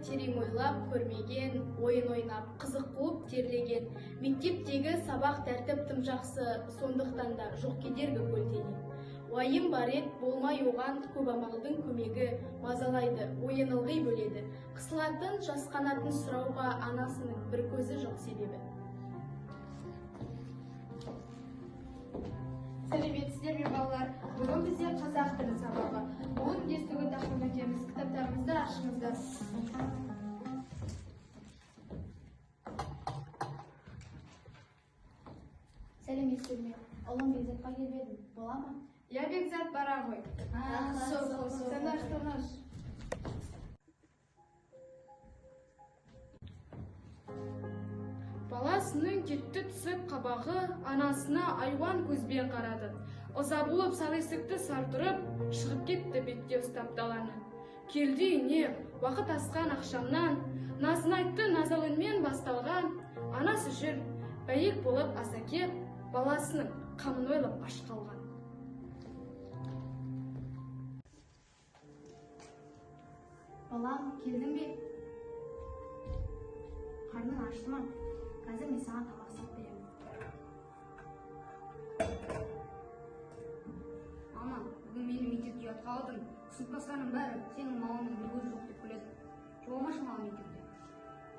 терең ойлап көрмеген, ойын ойнап, қызық қылып терлеген. Мектептегі сабақ тәртіп тым жақсы, сондықтан да жоқ кедергі көлденең. Уайым бар ет, болмай оған көп амалдың көмегі, мазалайды, ойын ылғи бөледі. Қысылатын, жасқанатын сұрауға анасының бір көзі жоқ себебі. Сәлеметсіздер ме балалар? Бүгін бізде қазақ тілі сабағы. Бүгін естігі тақырып өтеміз. Кітаптарымызды ашыңыздар. Сәлеметсіздер ме? Ұлым Бекзатқа келіп едім. Бола ма? Я Бекзат бара ғой. Тыныш. Баласының кетті түсіп қабағы, анасына айуан көзбен қарады. Ыза болып сал есікті сартырып, шығып кетті бетте ұстап даланы. Келді үйіне, уақыт асқан ақшамнан, назын айтты назал үнмен басталған. Анасы жүр, бәйек болып аса кеп, баласының қамын ойлап аш қалған. Балам, келдің бе? Қарның ашты ма? Қазір мен саған тамақ істеп беремін. Ана, бүгін мені мектепте ұятқа алдың. Сыныптастарының бәрі сенің малыңның бір көзі жоқ деп күледі. Жоламашы маған мектепте.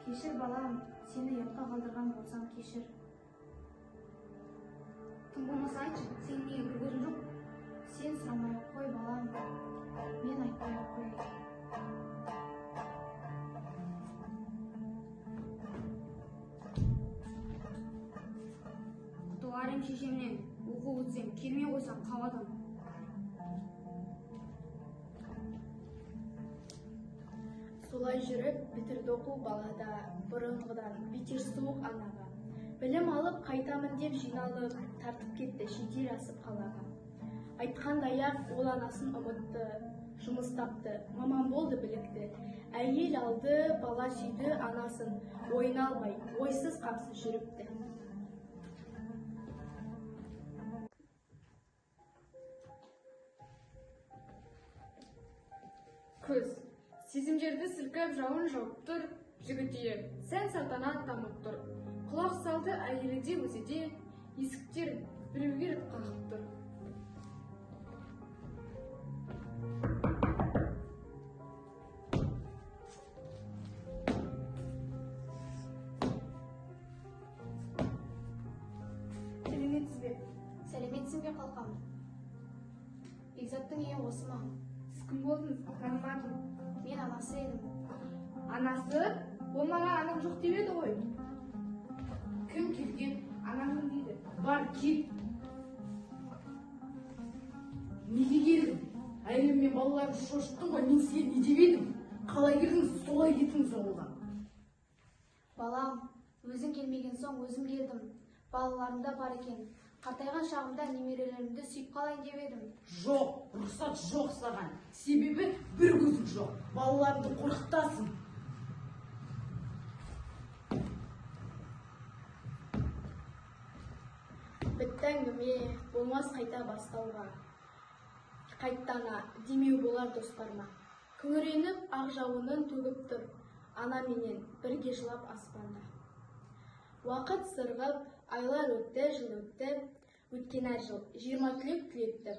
Кешір балам, сені ұятқа қалдырған болсам кешір. Тым болмаса айтшы, сенің неге бір көзің жоқ? Сен сұрамай-ақ қой балам, мен айтпай-ақ қояйын. Құтыларым шешемнен, оқу өтсем, келмей қойсам қабадым. Солай жүріп, бітірді оқу балада, бұрынғыдан бетер суық анаға. Білім алып, қайтамын деп жиналып, тартып кетті шетел асып қалаға. Айтқандай-ақ ол анасын ұмытты, жұмыс тапты, маман болды білікті. Әйел алды, бала сүйді анасын, ойын алмай, ойсыз қамсыз жүріпті. Көз, сезімдерді сілкіп жауын жауып тұр, жігітие, сән салтанат дамып тұр. Құлақ салды әйелі де өзі де, есіктерін біреуге қағып тұр. Сәлеметсің бе қалқам? Бекзаттың үйі осы ма? Сіз кім болдыңыз? Танымадым. Мен анасы едім. Анасы? Ол маған анам жоқ деп еді ғой. Кім келген? Анамын дейді. Бар, кет. Неге келдің? Әйелім мен балаларымды шошыттың ғой, мен сізге не деп едім? Қалай келдіңіз, солай кетіңіз ауылға. Балам, өзің келмеген соң өзім келдім. Балаларым да бар екен. Қартайған шағымда немерелерімді сүйіп қалайын деп едім. Жоқ, рұқсат жоқ саған. Себебі бір көзің жоқ. Балаларымды қорқытасың. Бітті әңгіме, болмас қайта бастауға. Қайттана, демеу болар достарыма. Күңіреніп, ақ жауынын төгіп тұр, ана менен бірге жылап аспанда. Уақыт сырғып, айлар өтті, жыл өтті, өткен әр жыл 20 түлек түлетті.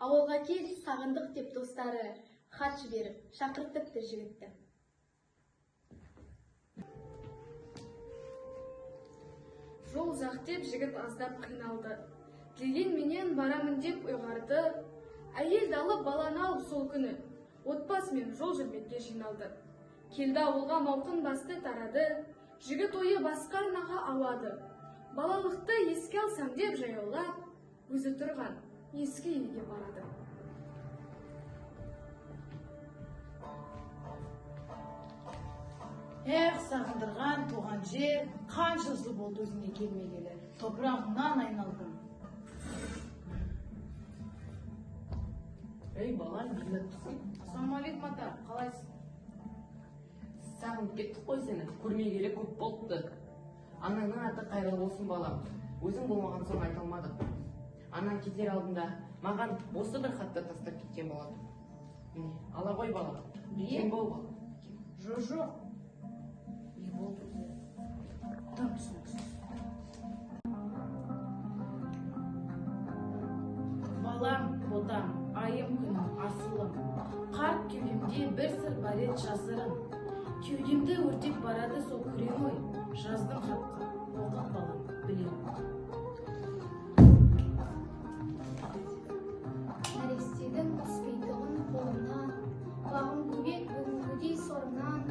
Ауылға кел, сағындық деп достары, хат жіберіп, шақыртыпты жігітті. Жол ұзақ деп жігіт аздап қиналды. Келген менен барамын деп ұйғарды. Әйелді алып баланы алып сол күні, отбасымен жол жүрмекке жиналды. Келді ауылға мауқын басты тарады, жігіт ойы басқа арнаға ауады. Балалықты еске алсам деп жаяулап, өзі тұрған ескі үйге барады. Эх, сағындырған туған жер, қанша жыл болды өзіңе келмегелі. Топырағыңнан айналдым. Ей, балам, келіп тұрсың. Ассалаумағалейкум ата, қалайсың? Сағынып кеттік қой сені, көрмегелі көп болыпты. Анаңның аты қайырлы болсын балам. Өзің болмаған соң айта алмадық. Анаң кетер алдында маған осы бір хатты тастап кеткен болады. Міне, ала ғой балам. Кем бол балам. Жоқ. Не болды? Там түсініксіз. Балам, ботам, айым күнім, асылым. Қарт кеудемде бір сыр бар еді жасырын. Кеудемді өртеп барады сол күрең ой. Жаздым хатқа, оқып балам, білем. Нәрестенің түспейтұғын қолымнан, бағым көбек бүгінгідей сорымнан,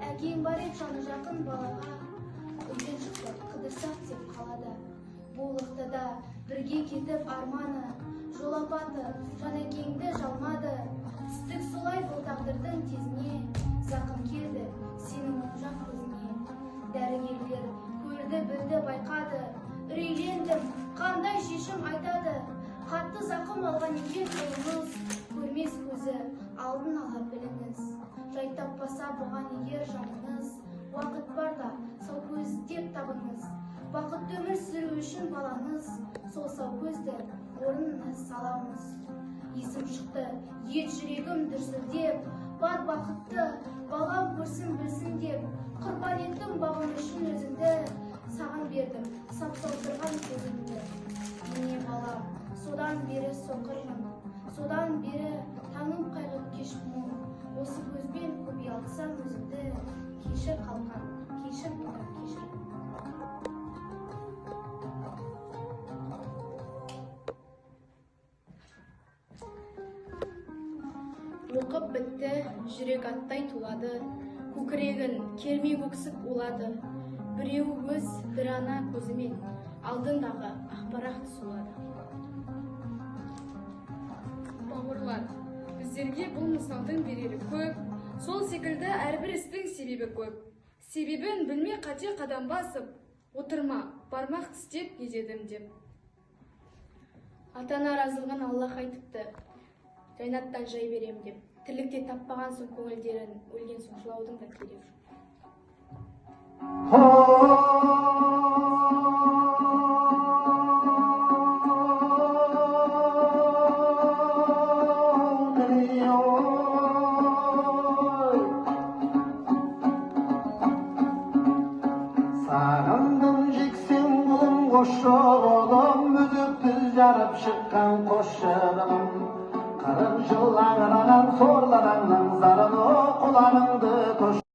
әкең бар еді жаны жақын балаға, үйден шықты қыдырсақ деп қалады. Болықты да бірге кетіп арманы, жол апаты жан әкеңді жалмады. Түстік солай бұл тағдырдың тезіне, зақым келді сенің жақ көзіне. Дәрігерлер көрді білді байқады, үрейлендім қандай шешім айтады. Қатты зақым алған екен қолыңыз, көрмес көзі алдын ала біліңіз. Жай таппаса бұған егер жаныңыз, уақыт барда сау көз деп табыңыз. Бақытты өмір сүру үшін балаңыз, сол сау көзді орнына саламыз. Есім шықты, ет жүрегім дүрсілдеп, бар бақытты балам көрсін білсін деп, құрбан еттім бағым үшін өзімді, саған бердім сап-сау тұрған көзімді. Міне балам, содан бері соқырмын, содан бері таңым қайғып кешпін. Осы көзбен көбей алсам өзімді, кешір қалқан, кешір тұтап кешір. Оқып бітті, жүрек аттай тулады, көкірегін кермей көксіп улады. Біреу өз, бір ана көзімен алдындағы ақпарақты сулады. Бауырлар, біздерге бұл мысалдың берері көп, сол секілді әрбір істің себебі көп. Себебін білмей қате қадам басып, отырма, бармақ тістеп не дедім деп. Ата-ана разылығын Аллах айтыпты, жайнаттан жай берем деп. Тірлікте таппаған соң көңілдерін, өлген соң жылаудың да керегі жоқ. Sağındım jiksin bulum koşuğum, müzüktüz yarıp şıkkan koşuğum. 40 yıl ağıranan sorlarının zarını kulağımdı koş.